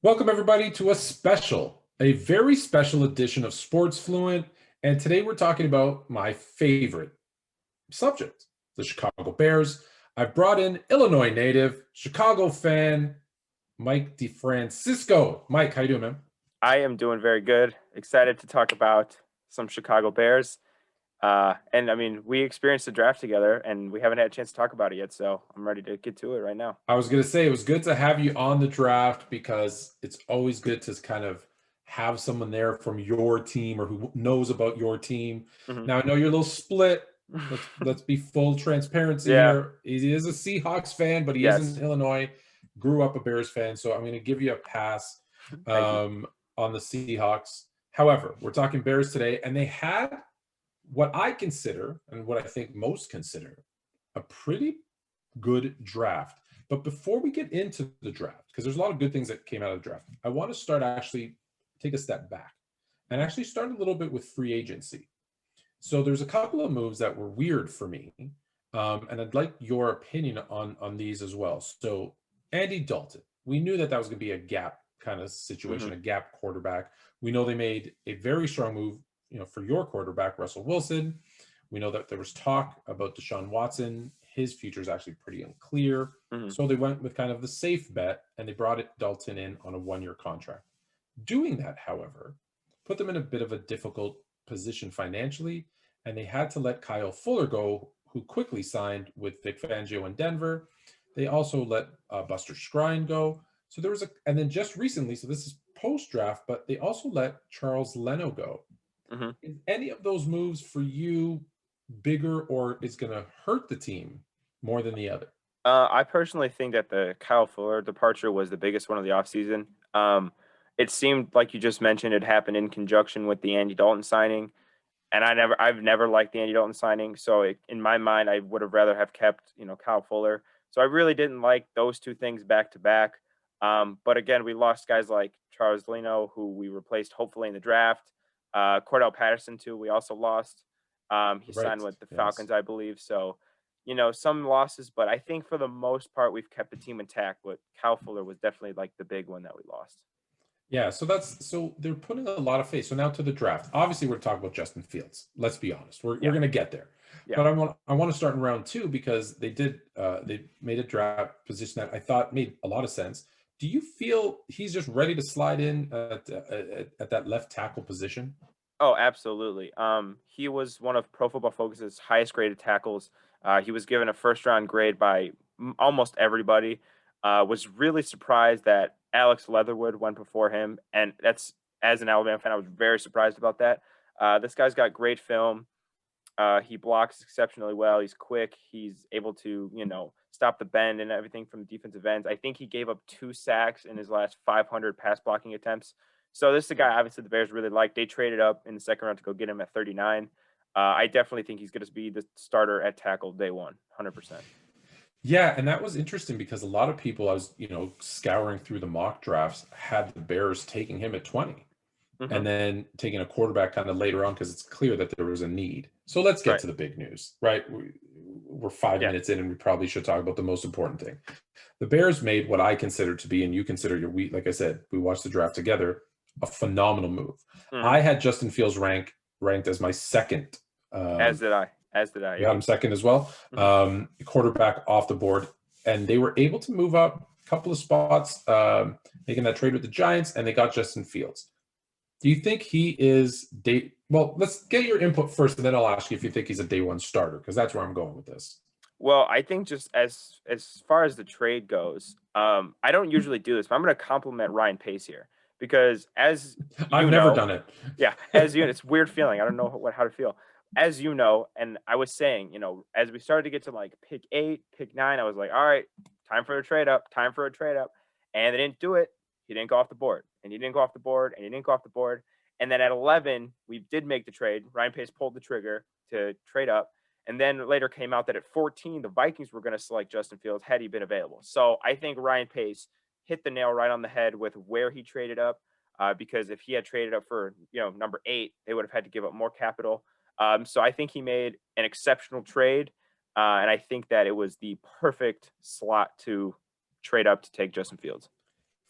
Welcome, everybody, to a very special edition of Sports Fluent. And today we're talking about my favorite subject, the Chicago Bears. I've brought in Illinois native, Chicago fan, Mike DeFrancisco. Mike, how you doing, man? I am doing very good. Excited to talk about some Chicago Bears. And I mean, we experienced the draft together and we haven't had a chance to talk about it yet. So I'm ready to get to it right now. I was going to say it was good to have you on the draft because it's always good to kind of have someone there from your team or who knows about your team. Mhm. Now, I know you're a little split. Let's be full transparency Yeah. here. He is a Seahawks fan, but he is in Yes. Illinois. Grew up a Bears fan, so I'm going to give you a pass Thank you. on the Seahawks. However, we're talking Bears today, and they had what I consider and what I think most consider a pretty good draft. But before we get into the draft, because there's a lot of good things that came out of the draft, I want to take a step back and actually start a little bit with free agency. So there's a couple of moves that were weird for me, and I'd like your opinion on these as well. So Andy Dalton, we knew that was going to be a gap kind of situation, Mhm. a gap quarterback. We know they made a very strong move, for your quarterback, Russell Wilson. We know that there was talk about Deshaun Watson. His future is actually pretty unclear. Mhm. So they went with kind of the safe bet, and they brought Dalton in on a 1-year contract. Doing that, however, put them in a bit of a difficult position financially, and they had to let Kyle Fuller go, who quickly signed with Vic Fangio in Denver. They also let Buster Skrine go. So there was and then just recently, so this is post draft, but they also let Charles Leno go. Mhm. Is any of those moves for you bigger, or is going to hurt the team more than the other? I personally think that the Kyle Fuller departure was the biggest one of the offseason. It seemed like you just mentioned it happened in conjunction with the Andy Dalton signing. And I've never liked the Andy Dalton signing. So in my mind, I would have rather have kept, Kyle Fuller. So I really didn't like those two things back to back. But again, we lost guys like Charles Leno, who we replaced hopefully in the draft. Cordell Patterson too. We also lost. He Right. signed with the Yes. Falcons, I believe. So, some losses, but I think for the most part, we've kept the team intact. But Kyle Fuller was definitely like the big one that we lost. Yeah, so they're putting a lot of faith. So now to the draft. Obviously, we're talking about Justin Fields. Let's be honest. We're Yeah. gonna get there. Yeah. But I want to start in round two because they made a draft position that I thought made a lot of sense. Do you feel he's just ready to slide in at that left tackle position? Oh, absolutely. He was one of Pro Football Focus's highest graded tackles. He was given a first round grade by almost everybody. Was really surprised that Alex Leatherwood went before him, and that's as an Alabama fan, I was very surprised about that. This guy's got great film. He blocks exceptionally well. He's quick. He's able to, stop the bend and everything from defensive ends. I think he gave up 2 sacks in his last 500 pass blocking attempts. So this is a guy obviously the Bears really like. They traded up in the second round to go get him at 39. I definitely think he's going to be the starter at tackle day one, 100%. Yeah, and that was interesting because a lot of people I was, scouring through the mock drafts had the Bears taking him at 20. Hmm. And then taking a quarterback kind of later on because it's clear that there was a need. So let's get Right. to the big news, right? We're 5 Yeah. minutes in, and we probably should talk about the most important thing. The Bears made what I consider to be, and you consider like I said, we watched the draft together, a phenomenal move. Hmm. I had Justin Fields ranked as my second. As Um, did I. As did I. you Yeah. had him second as well. Hmm. Quarterback off the board, and they were able to move up a couple of spots, making that trade with the Giants, and they got Justin Fields. Do you think he is well, let's get your input first, and then I'll ask you if you think he's a day one starter, because that's where I'm going with this. Well, I think just as far as the trade goes, I don't usually do this, but I'm going to compliment Ryan Pace here because as I've you never know, done it. yeah, it's a weird feeling. I don't know how to feel. As you know, and I was saying, as we started to get to like pick 8, pick 9, I was like, all right, time for a trade up, time for a trade up. And they didn't do it. He didn't go off the board. And he didn't go off the board. And he didn't go off the board. And then at 11, we did make the trade. Ryan Pace pulled the trigger to trade up. And then later came out that at 14, the Vikings were going to select Justin Fields had he been available. So I think Ryan Pace hit the nail right on the head with where he traded up. Because if he had traded up for number 8, they would have had to give up more capital. So I think he made an exceptional trade, and I think that it was the perfect slot to trade up to take Justin Fields.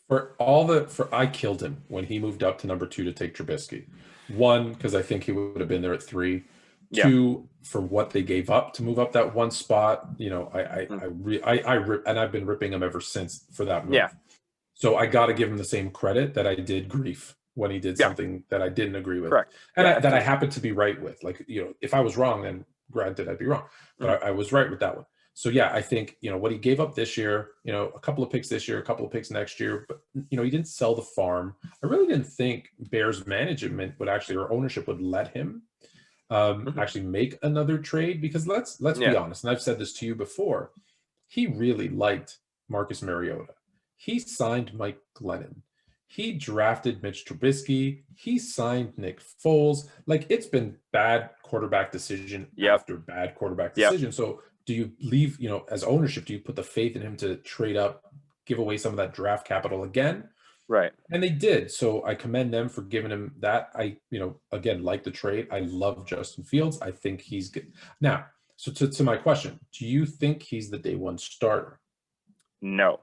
I killed him when he moved up to number 2 to take Trubisky. One, because I think he would have been there at 3. Yeah. Two, for what they gave up to move up that one spot. And I've been ripping him ever since for that move. Yeah. So I got to give him the same credit that I did Grief when he did Yeah. something that I didn't agree with. Correct. And Yeah, that I happened to be right with. Like, if I was wrong, then granted I'd be wrong. But I was right with that one. So yeah, I think, what he gave up this year, a couple of picks this year, a couple of picks next year, but he didn't sell the farm. I really didn't think Bears management would actually, or ownership would let him actually make another trade, because let's be honest, and I've said this to you before, he really liked Marcus Mariota. He signed Mike Glennon. He drafted Mitch Trubisky. He signed Nick Foles. Like, it's been bad quarterback decision after bad quarterback decision. So do you leave, as ownership, do you put the faith in him to trade up, give away some of that draft capital again? Right. And they did. So I commend them for giving him that. I, again, like the trade. I love Justin Fields. I think he's good. Now, so to my question, do you think he's the day one starter? No.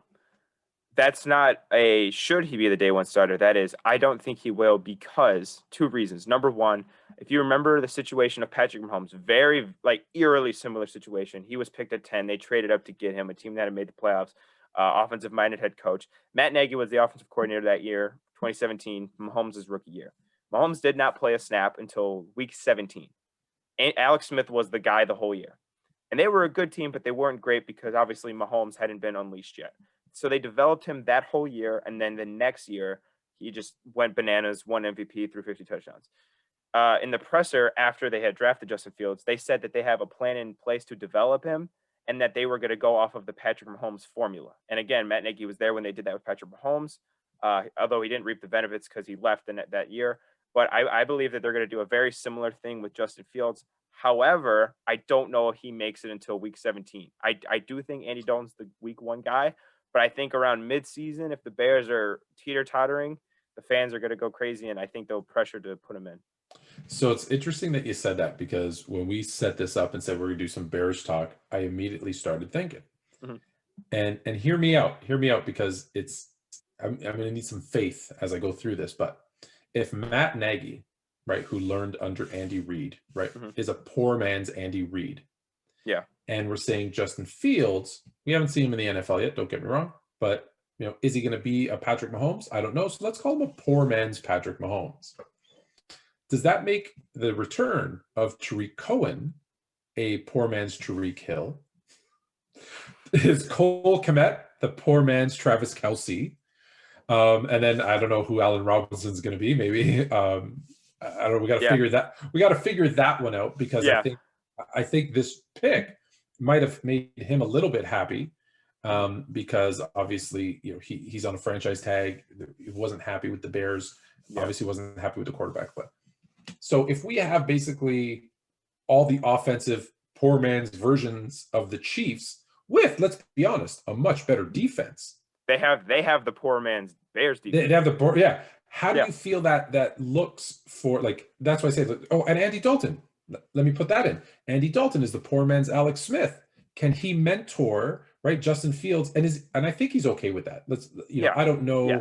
That's not a should he be the day one starter. That is, I don't think he will, because 2 reasons. Number one, if you remember the situation of Patrick Mahomes, very eerily similar situation. He was picked at 10. They traded up to get him, a team that had made the playoffs. Offensive-minded head coach. Matt Nagy was the offensive coordinator that year, 2017, Mahomes' rookie year. Mahomes did not play a snap until week 17. And Alex Smith was the guy the whole year. And they were a good team, but they weren't great because obviously Mahomes hadn't been unleashed yet. So they developed him that whole year, and then the next year, he just went bananas, won MVP, threw 50 touchdowns. In the presser, after they had drafted Justin Fields, they said that they have a plan in place to develop him, and that they were going to go off of the Patrick Mahomes formula. And again, Matt Nagy was there when they did that with Patrick Mahomes, although he didn't reap the benefits because he left in that year. But I believe that they're going to do a very similar thing with Justin Fields. However, I don't know if he makes it until week 17. I do think Andy Dalton's the week 1 guy, but I think around midseason, if the Bears are teeter-tottering, the fans are going to go crazy, and I think they'll pressure to put him in. So it's interesting that you said that, because when we set this up and said we're going to do some Bears talk, I immediately started thinking. And hear me out, because I'm going to need some faith as I go through this. But if Matt Nagy, right, who learned under Andy Reid, right, is a poor man's Andy Reid. Yeah. And we're saying Justin Fields, we haven't seen him in the NFL yet, don't get me wrong, but is he going to be a Patrick Mahomes? I don't know. So let's call him a poor man's Patrick Mahomes. Does that make the return of Tariq Cohen a poor man's Tariq Hill? Is Cole Kmet the poor man's Travis Kelce? And then I don't know who Allen Robinson's going to be. Maybe I don't know. We got to figure that. We got to figure that one out, because I think this pick might have made him a little bit happy, because obviously he's on a franchise tag. He wasn't happy with the Bears. Obviously wasn't happy with the quarterback play. So if we have basically all the offensive poor man's versions of the Chiefs with, let's be honest, a much better defense. They have the poor man's Bears defense. They have the poor, How do you feel that looks for, that's why I say, and Andy Dalton. Let me put that in. Andy Dalton is the poor man's Alex Smith. Can he mentor, right, Justin Fields? And I think he's okay with that. I don't know. Yeah.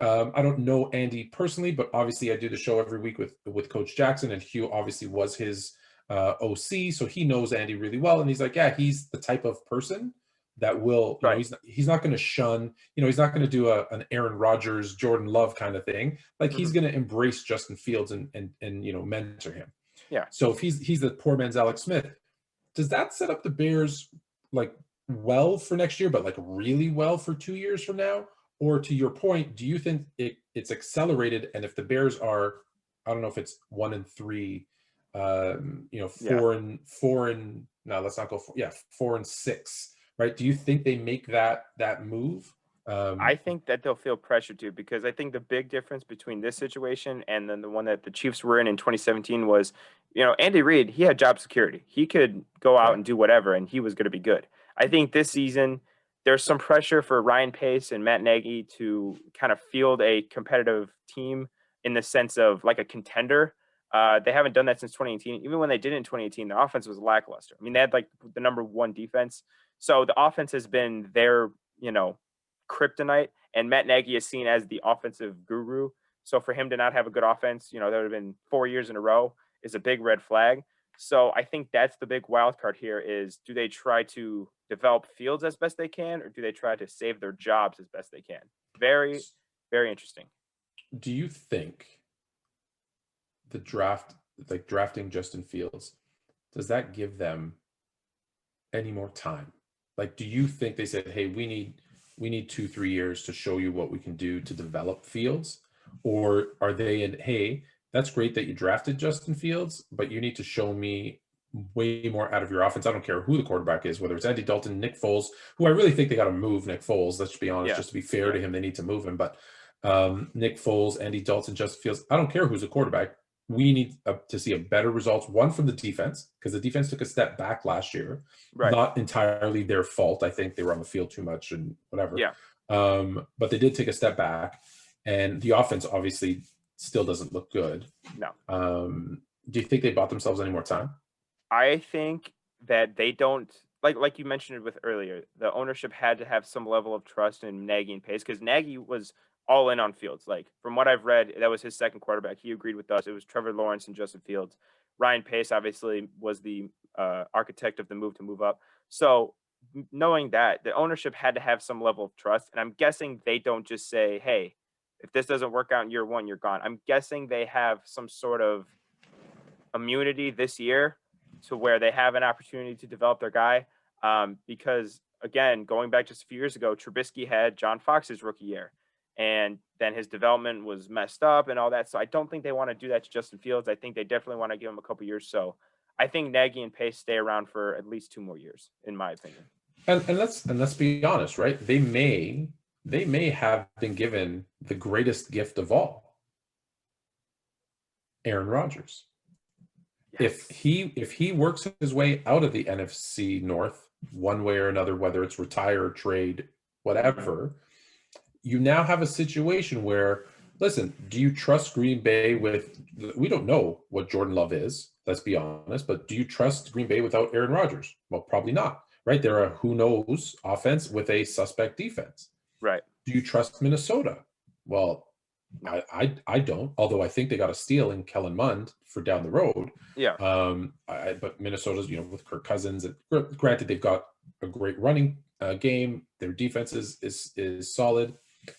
I don't know Andy personally, but obviously I do the show every week with Coach Jackson, and Hugh obviously was his OC, so he knows Andy really well. And he's like, he's the type of person that will, he's not going to shun, he's not going to do an Aaron Rodgers, Jordan Love kind of thing. He's going to embrace Justin Fields and mentor him. Yeah. So if he's the poor man's Alex Smith, does that set up the Bears well for next year, but really well for 2 years from now? Or to your point, do you think it's accelerated? And if the Bears are, I don't know if it's 1-3, 4-4, no, let's not go 4-6, right? Do you think they make that move? I think that they'll feel pressure to, because I think the big difference between this situation and then the one that the Chiefs were in 2017 was, Andy Reid, he had job security. He could go out and do whatever, and he was going to be good. I think this season, there's some pressure for Ryan Pace and Matt Nagy to kind of field a competitive team in the sense of a contender. They haven't done that since 2018. Even when they did in 2018, the offense was lackluster. I mean, they had the number 1 defense. So the offense has been their, kryptonite. And Matt Nagy is seen as the offensive guru. So for him to not have a good offense, that would have been 4 years in a row, is a big red flag. So I think that's the big wild card here is, do they try to develop Fields as best they can, or do they try to save their jobs as best they can? Very, very interesting. Do you think the draft, like drafting Justin Fields, does that give them any more time? Like, do you think they said, hey, we need 2-3 years to show you what we can do to develop Fields? Or are they in, hey, that's great that you drafted Justin Fields, but you need to show me way more out of your offense. I don't care who the quarterback is, whether it's Andy Dalton, Nick Foles, who I really think they got to move Nick Foles. Let's be honest, just to be fair to him, they need to move him. But Nick Foles, Andy Dalton, Justin Fields, I don't care who's the quarterback. We need to see a better results. One, from the defense, because the defense took a step back last year. Right. Not entirely their fault. I think they were on the field too much and whatever. Yeah. But they did take a step back. And the offense obviously still doesn't look good. No. Do you think they bought themselves any more time? I think that they don't, like you mentioned it with earlier, the ownership had to have some level of trust in Nagy and Pace, because Nagy was all in on Fields. Like, from what I've read, that was his second quarterback. He agreed with us. It was Trevor Lawrence and Justin Fields. Ryan Pace obviously was the architect of the move up. So knowing that, the ownership had to have some level of trust. And I'm guessing they don't just say, hey, if this doesn't work out in year one, you're gone. I'm guessing they have some sort of immunity this year to where they have an opportunity to develop their guy. Because, again, going back just a few years ago, Trubisky had John Fox's rookie year, and then his development was messed up and all that. So I don't think they want to do that to Justin Fields. I think they definitely want to give him a couple years. So I think Nagy and Pace stay around for at least 2 more years, in my opinion. And let's be honest, right? They may have been given the greatest gift of all, Aaron Rodgers. Yes. If he works his way out of the NFC North one way or another, whether it's retire, trade, whatever, you now have a situation where, listen, do you trust Green Bay with, we don't know what Jordan Love is, let's be honest, but do you trust Green Bay without Aaron Rodgers? Well, probably not, right? They're a who knows offense with a suspect defense. Right. Do you trust Minnesota? Well, I don't, although I think they got a steal in Kellen Mond for down the road. Yeah. But Minnesota's, with Kirk Cousins, and granted they've got a great running game. Their defense is solid,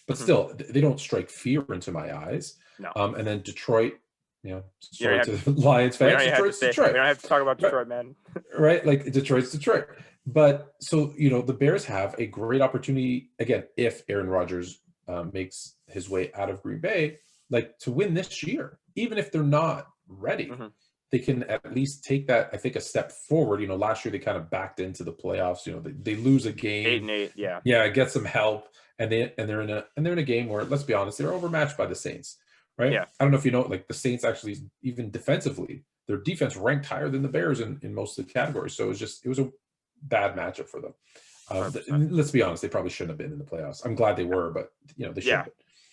but still they don't strike fear into my eyes. No. And then Detroit, sorry to the Lions fans, Detroit's Detroit. We don't have to talk about Detroit, man. Right? Like, Detroit's Detroit. But so, the Bears have a great opportunity, again, if Aaron Rodgers makes his way out of Green Bay, like, to win this year, even if they're not ready. They can at least take that, I think, a step forward. Last year they kind of backed into the playoffs. They lose a game. 8-8, yeah. Yeah, get some help, and they're in a game where, let's be honest, they're overmatched by the Saints, right? Yeah. I don't know if you know, like, the Saints actually, even defensively, their defense ranked higher than the Bears in most of the categories. So it was a bad matchup for them. Let's be honest, they probably shouldn't have been in the playoffs. I'm glad they were, but they should have been.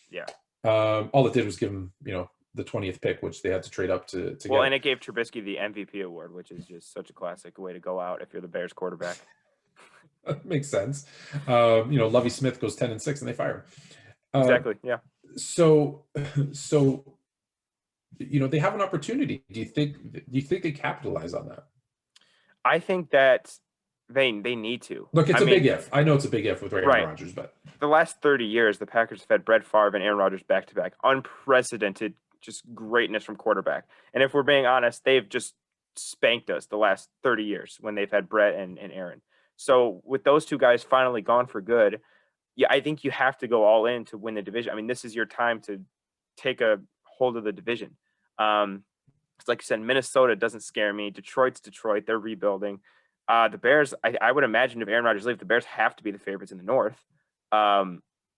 Yeah. All it did was give them, the 20th pick, which they had to trade up to get. And it gave Trubisky the MVP award, which is just such a classic way to go out if you're the Bears quarterback. Makes sense. Lovie Smith goes 10-6 and they fire him. Exactly. Yeah. So they have an opportunity. Do you think they capitalize on that? I think that they need to. Look, it's a big if. I know it's a big if with Aaron Rodgers, but the last 30 years, the Packers have had Brett Favre and Aaron Rodgers back to back. Unprecedented, just greatness from quarterback. And if we're being honest, they've just spanked us the last 30 years when they've had Brett and Aaron. So with those two guys finally gone for good, I think you have to go all in to win the division. This is your time to take a hold of the division. It's like you said, Minnesota doesn't scare me. Detroit's Detroit. They're rebuilding. The Bears, I would imagine if Aaron Rodgers leaves, the Bears have to be the favorites in the North,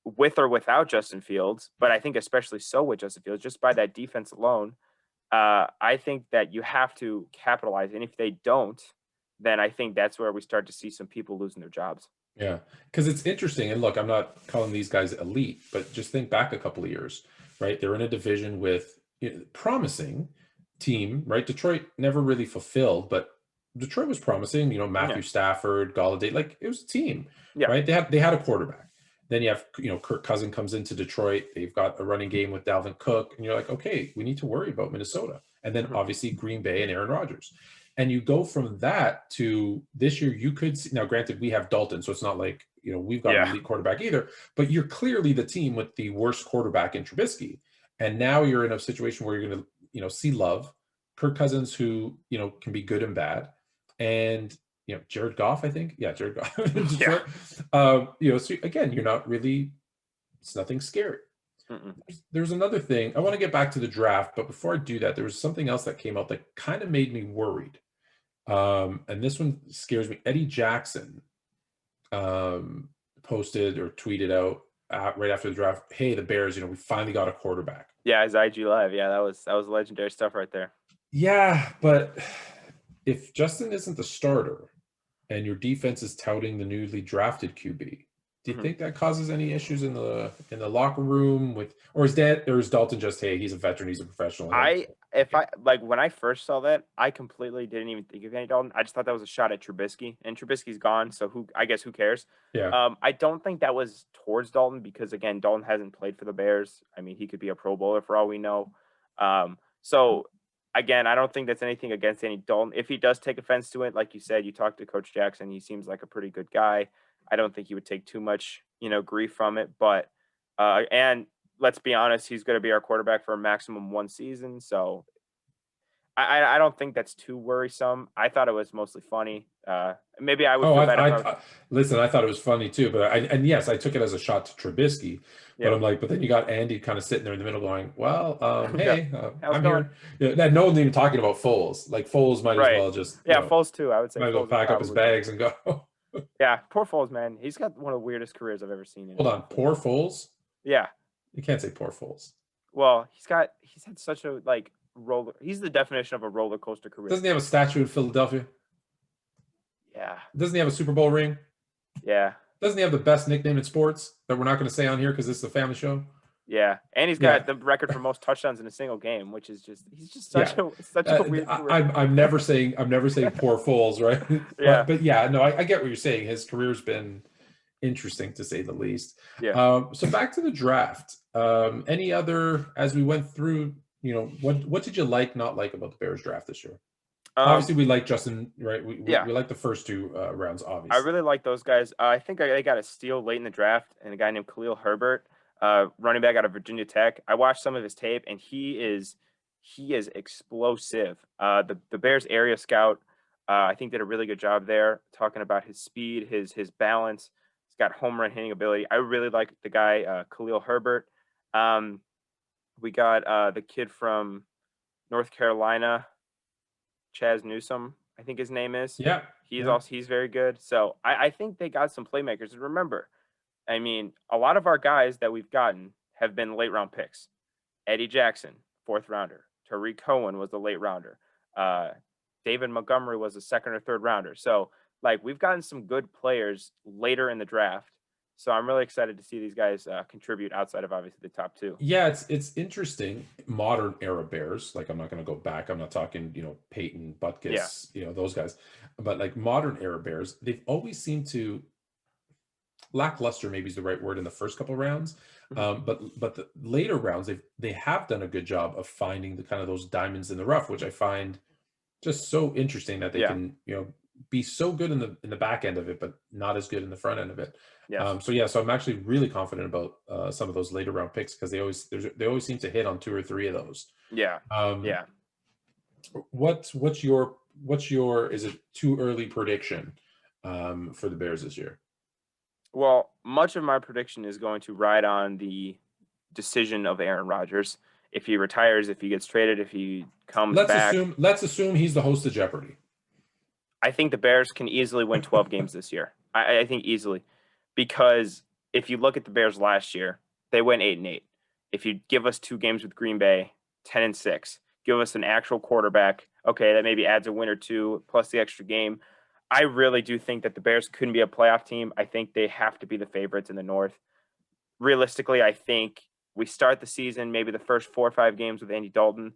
with or without Justin Fields. But I think especially so with Justin Fields, just by that defense alone, I think that you have to capitalize. And if they don't, then I think that's where we start to see some people losing their jobs. Yeah, because it's interesting. And look, I'm not calling these guys elite, but just think back a couple of years, right? They're in a division with promising team, right? Detroit never really fulfilled, but Detroit was promising, Matthew Stafford, Galladay, like, it was a team, right? They had a quarterback. Then you have, Kirk Cousins comes into Detroit. They've got a running game with Dalvin Cook, and you're like, okay, we need to worry about Minnesota. And then obviously Green Bay and Aaron Rodgers. And you go from that to this year, you could see, now granted, we have Dalton, so it's not like, we've got an elite quarterback either, but you're clearly the team with the worst quarterback in Trubisky. And now you're in a situation where you're going to, see Love, Kirk Cousins, who, can be good and bad. And, Jared Goff, I think. Yeah, Jared Goff. Detroit. So again, you're not really, it's nothing scary. There's another thing. I want to get back to the draft, but before I do that, there was something else that came out that kind of made me worried. And this one scares me. Eddie Jackson posted or tweeted out right after the draft, hey, the Bears, we finally got a quarterback. Yeah, his IG Live. Yeah, that was legendary stuff right there. Yeah, but if Justin isn't the starter and your defense is touting the newly drafted QB, do you think that causes any issues in the locker room or is Dalton just, hey, he's a veteran, he's a professional? When I first saw that, I completely didn't even think of Andy Dalton. I just thought that was a shot at Trubisky, and Trubisky's gone, so who cares? Yeah. I don't think that was towards Dalton because again, Dalton hasn't played for the Bears. I mean, he could be a Pro Bowler for all we know. So again, I don't think that's anything against Andy Dalton. If he does take offense to it, like you said, you talked to Coach Jackson, he seems like a pretty good guy. I don't think he would take too much, grief from it. But and let's be honest, he's going to be our quarterback for a maximum one season. So I don't think that's too worrisome. I thought it was mostly funny. Maybe I would feel bad. Listen, I thought it was funny too, but yes, I took it as a shot to Trubisky. But I'm like, but then you got Andy kind of sitting there in the middle going, well, hey, I'm here. Yeah, no one's even talking about Foles. Like Foles might as well just Foles too. I would say might as well pack up his bags and go. Yeah, poor Foles, man. He's got one of the weirdest careers I've ever seen. Hold on, poor Foles? Yeah, you can't say poor Foles. Well, he's had such a roller. He's the definition of a roller coaster career. Doesn't he have a statue in Philadelphia? Yeah. Doesn't he have a Super Bowl ring? Yeah. Doesn't he have the best nickname in sports that we're not going to say on here because this is a family show? Yeah, and he's got the record for most touchdowns in a single game, which is he's just such a weird career. I'm never saying poor Foles, right? Yeah. But yeah, no, I get what you're saying. His career's been interesting to say the least. Yeah. So back to the draft. Any other, as we went through, what did you not like about the Bears draft this year? Obviously, we like Justin, right? We like the first two rounds, obviously. I really like those guys. I think they got a steal late in the draft, and a guy named Khalil Herbert, running back out of Virginia Tech. I watched some of his tape, and he is explosive. The Bears area scout, I think, did a really good job there talking about his speed, his balance. He's got home run hitting ability. I really like the guy, Khalil Herbert. We got the kid from North Carolina, Chaz Newsome, I think his name is. Yeah. He's very good. So I think they got some playmakers. And remember, I mean, a lot of our guys that we've gotten have been late round picks. Eddie Jackson, 4th rounder. Tariq Cohen was the late rounder. David Montgomery was a 2nd or 3rd rounder. So we've gotten some good players later in the draft. So I'm really excited to see these guys contribute outside of obviously the top 2. Yeah, it's interesting. Modern era Bears, I'm not going to go back. I'm not talking, Peyton, Butkus, those guys. But modern era Bears, they've always seemed to lackluster, maybe is the right word, in the first couple rounds. But the later rounds, they have done a good job of finding the kind of those diamonds in the rough, which I find just so interesting that they can, be so good in the back end of it, but not as good in the front end of it. So I'm actually really confident about some of those later round picks because they always seem to hit on 2 or 3 of those. Yeah. What's your is it too early prediction for the Bears this year? Well, much of my prediction is going to ride on the decision of Aaron Rodgers. If he retires, if he gets traded, if he comes back. Let's assume he's the host of Jeopardy. I think the Bears can easily win 12 games this year. I think easily. Because if you look at the Bears last year, they went 8-8. If you give us 2 games with Green Bay, 10-6, give us an actual quarterback, okay, that maybe adds a win or 2 plus the extra game. I really do think that the Bears couldn't be a playoff team. I think they have to be the favorites in the North. Realistically, I think we start the season, maybe the first 4 or 5 games with Andy Dalton.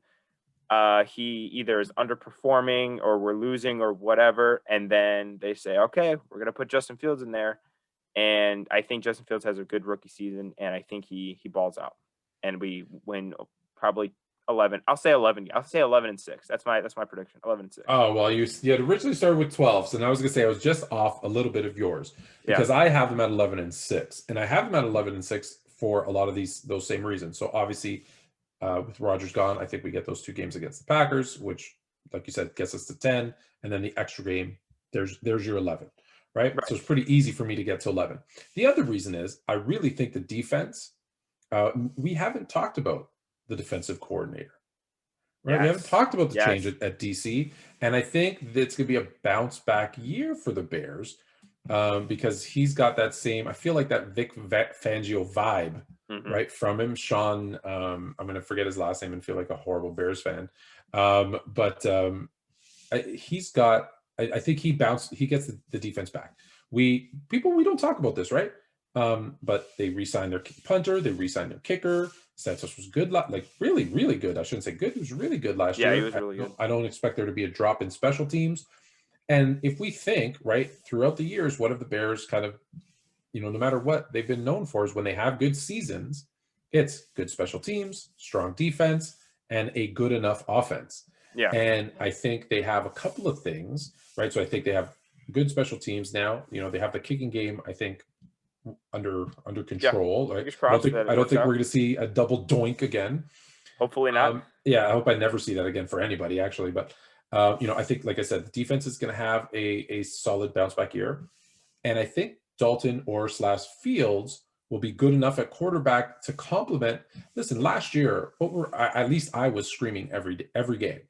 He either is underperforming or we're losing or whatever. And then they say, okay, we're going to put Justin Fields in there. And I think Justin Fields has a good rookie season, and I think he balls out, and we win probably 11. I'll say 11. I'll say 11-6. That's my prediction. 11-6. Oh, well, you had originally started with 12, so now I was going to say I was just off a little bit of yours Yeah. because I have them at 11-6, and I have them at 11-6 for a lot of those same reasons. So obviously, with Rodgers gone, I think we get those 2 games against the Packers, which, like you said, gets us to 10, and then the extra game, there's your 11, right? Right. So it's pretty easy for me to get to 11. The other reason is I really think the defense, we haven't talked about the defensive coordinator. Right, we haven't Yes. talked about the change Yes. at DC, and I think that it's going to be a bounce back year for the Bears because he's got that same. I feel like that Fangio vibe, Mm-hmm. right, from him. Sean, I'm going to forget his last name and feel like a horrible Bears fan, but he's got. I think he gets the defense back. We don't talk about this, right? But they re-signed their punter, they re-signed their kicker. Santos was good, like really, really good. I shouldn't say good. He was really good last year. Yeah, he was really good. I don't expect there to be a drop in special teams. And if we think, right, throughout the years, what have the Bears kind of, no matter what they've been known for is when they have good seasons, it's good special teams, strong defense, and a good enough offense. Yeah. And I think they have a couple of things, right? So I think they have good special teams now. They have the kicking game, I think, under control. Yeah. Right? I don't think we're going to see a double doink again. Hopefully not. Yeah, I hope I never see that again for anybody, actually. But I think, like I said, the defense is going to have a solid bounce back year, and I think Dalton or / Fields will be good enough at quarterback to complement. Listen, last year, at least I was screaming every game,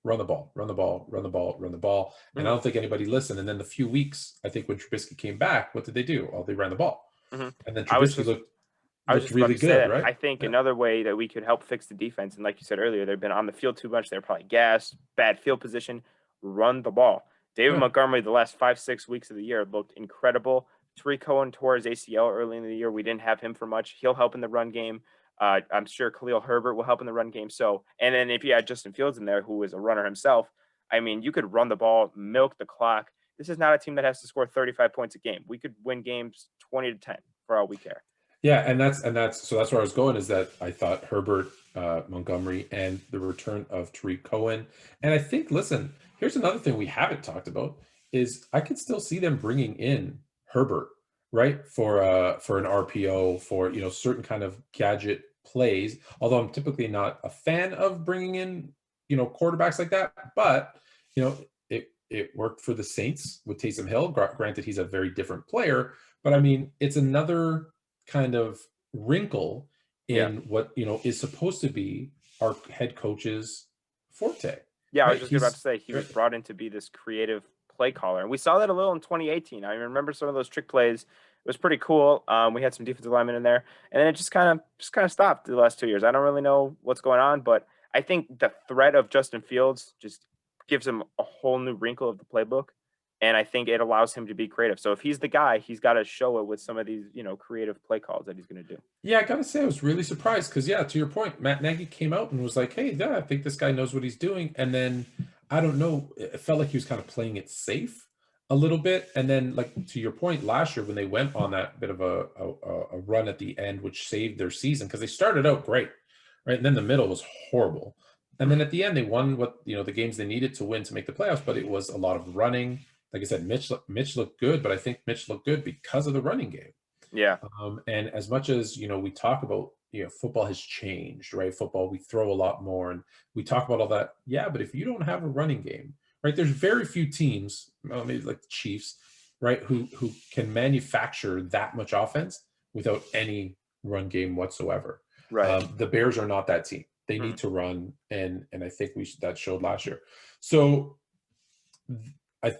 run the ball, run the ball, run the ball, run the ball. And Mm-hmm. I don't think anybody listened. And then the few weeks, I think when Trubisky came back, what did they do? Oh, they ran the ball. Mm-hmm. And then Trubisky looked really good, right? I think another way that we could help fix the defense, and like you said earlier, they've been on the field too much. They're probably gassed, bad field position. Run the ball. David Montgomery, the last 5-6 weeks of the year, looked incredible. Tariq Cohen tore his ACL early in the year. We didn't have him for much. He'll help in the run game. I'm sure Khalil Herbert will help in the run game. So, and then if you had Justin Fields in there, who is a runner himself, I mean, you could run the ball, milk the clock. This is not a team that has to score 35 points a game. We could win games 20-10 for all we care. Yeah, and that's where I was going, is that I thought Herbert, Montgomery, and the return of Tariq Cohen. And I think, listen, here's another thing we haven't talked about is I could still see them bringing in Herbert, right, for an RPO, for certain kind of gadget plays. Although I'm typically not a fan of bringing in quarterbacks like that, but it worked for the Saints with Taysom Hill. Granted, he's a very different player, but I mean, it's another kind of wrinkle in what is supposed to be our head coach's forte. Yeah, right? I was just about to say he was brought in to be this creative play caller, and we saw that a little in 2018. I remember some of those trick plays. It was pretty cool. We had some defensive linemen in there, and then it just kind of stopped the last 2 years. I don't really know what's going on, but I think the threat of Justin Fields just gives him a whole new wrinkle of the playbook. And I think it allows him to be creative. So if he's the guy, he's got to show it with some of these, creative play calls that he's going to do. Yeah, I got to say, I was really surprised because, to your point, Matt Nagy came out and was like, hey, I think this guy knows what he's doing. And then, I don't know, it felt like he was kind of playing it safe a little bit. And then, like, to your point, last year when they went on that bit of a run at the end, which saved their season, because they started out great, right? And then the middle was horrible. And then at the end, they won the games they needed to win to make the playoffs, but it was a lot of running. Like I said, Mitch looked good, but I think Mitch looked good because of the running game. Yeah. And as much as, we talk about, football has changed, right? Football, we throw a lot more and we talk about all that. Yeah, but if you don't have a running game, right, there's very few teams, maybe like the Chiefs, right, who can manufacture that much offense without any run game whatsoever. Right. The Bears are not that team. They need to run, and I think that showed last year. So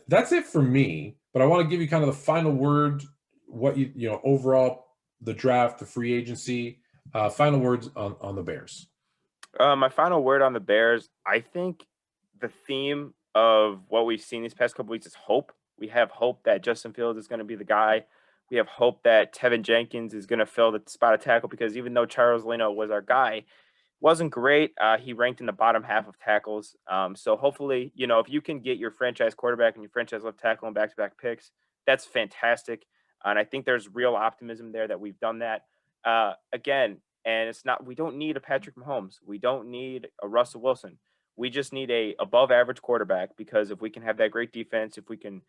that's it for me, but I want to give you kind of the final word, what overall, the draft, the free agency, final words on the Bears. My final word on the Bears, I think the theme of what we've seen these past couple weeks is hope. We have hope that Justin Fields is going to be the guy. We have hope that Tevin Jenkins is going to fill the spot of tackle, because even though Charles Leno was our guy, wasn't great. He ranked in the bottom half of tackles. So hopefully, if you can get your franchise quarterback and your franchise left tackle and back-to-back picks, that's fantastic. And I think there's real optimism there that we've done that. Again, and it's not, we don't need a Patrick Mahomes. We don't need a Russell Wilson. We just need a above average quarterback, because if we can have that great defense, if we can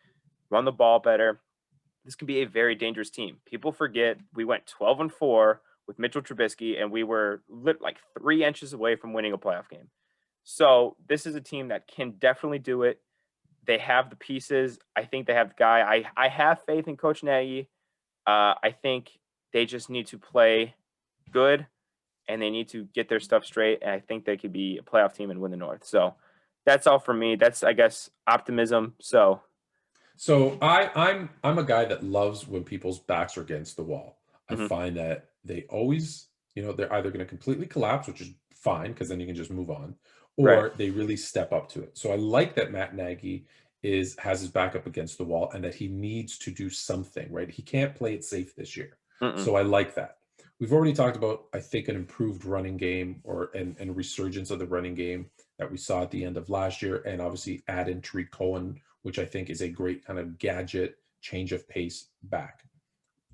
run the ball better, this can be a very dangerous team. People forget we went 12-4 with Mitchell Trubisky, and we were like 3 inches away from winning a playoff game. So this is a team that can definitely do it. They have the pieces. I think they have the guy. I have faith in Coach Nagy. I think they just need to play good, and they need to get their stuff straight. And I think they could be a playoff team and win the North. So that's all for me. That's, I guess, optimism. So I'm a guy that loves when people's backs are against the wall. I find that they always, they're either going to completely collapse, which is fine because then you can just move on, or they really step up to it. So I like that Matt Nagy has his back up against the wall and that he needs to do something, right? He can't play it safe this year. So I like that. We've already talked about, I think, an improved running game and resurgence of the running game that we saw at the end of last year, and obviously add in Tariq Cohen, which I think is a great kind of gadget change of pace back.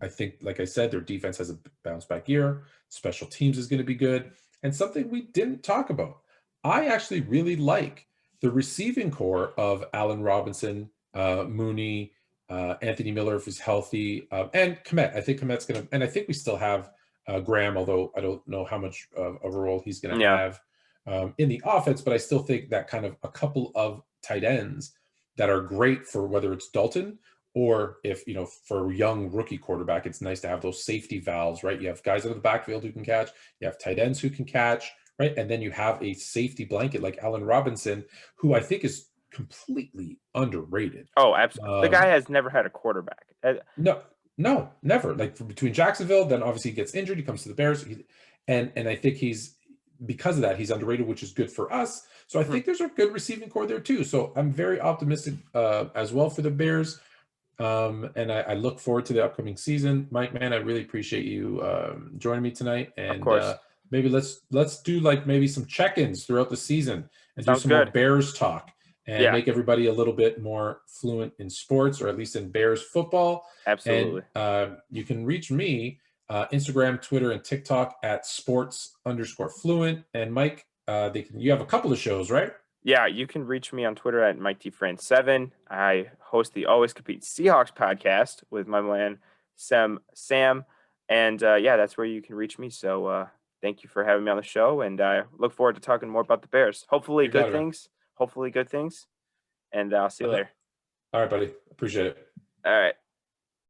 I think, like I said, their defense has a bounce back year. Special teams is going to be good. And something we didn't talk about, I actually really like the receiving core of Allen Robinson, Mooney, Anthony Miller if he's healthy, and Kmet. I think Kmet's going to, and I think we still have Graham, although I don't know how much of a role he's going to have in the offense, but I still think that kind of a couple of tight ends that are great for whether it's Dalton or if, for a young rookie quarterback, it's nice to have those safety valves, right? You have guys out of the backfield who can catch, you have tight ends who can catch, right? And then you have a safety blanket like Allen Robinson, who I think is completely underrated. Oh, absolutely. The guy has never had a quarterback. No, never. Like between Jacksonville, then obviously he gets injured, he comes to the Bears, and I think because of that, he's underrated, which is good for us. So I think there's a good receiving core there too. So I'm very optimistic as well for the Bears. And I look forward to the upcoming season. Mike, man, I really appreciate you joining me tonight. And of course. Maybe let's do like maybe some check-ins throughout the season and do some more Bears talk and make everybody a little bit more fluent in sports, or at least in Bears football. Absolutely. And you can reach me Instagram, Twitter, and TikTok at sports_fluent. And Mike, you have a couple of shows, right? Yeah, you can reach me on Twitter at MikeTFran7. I host the Always Compete Seahawks podcast with my man Sam. And that's where you can reach me. So thank you for having me on the show, and I look forward to talking more about the Bears. Hopefully good things. And I'll see you later. All right, buddy. Appreciate it. All right.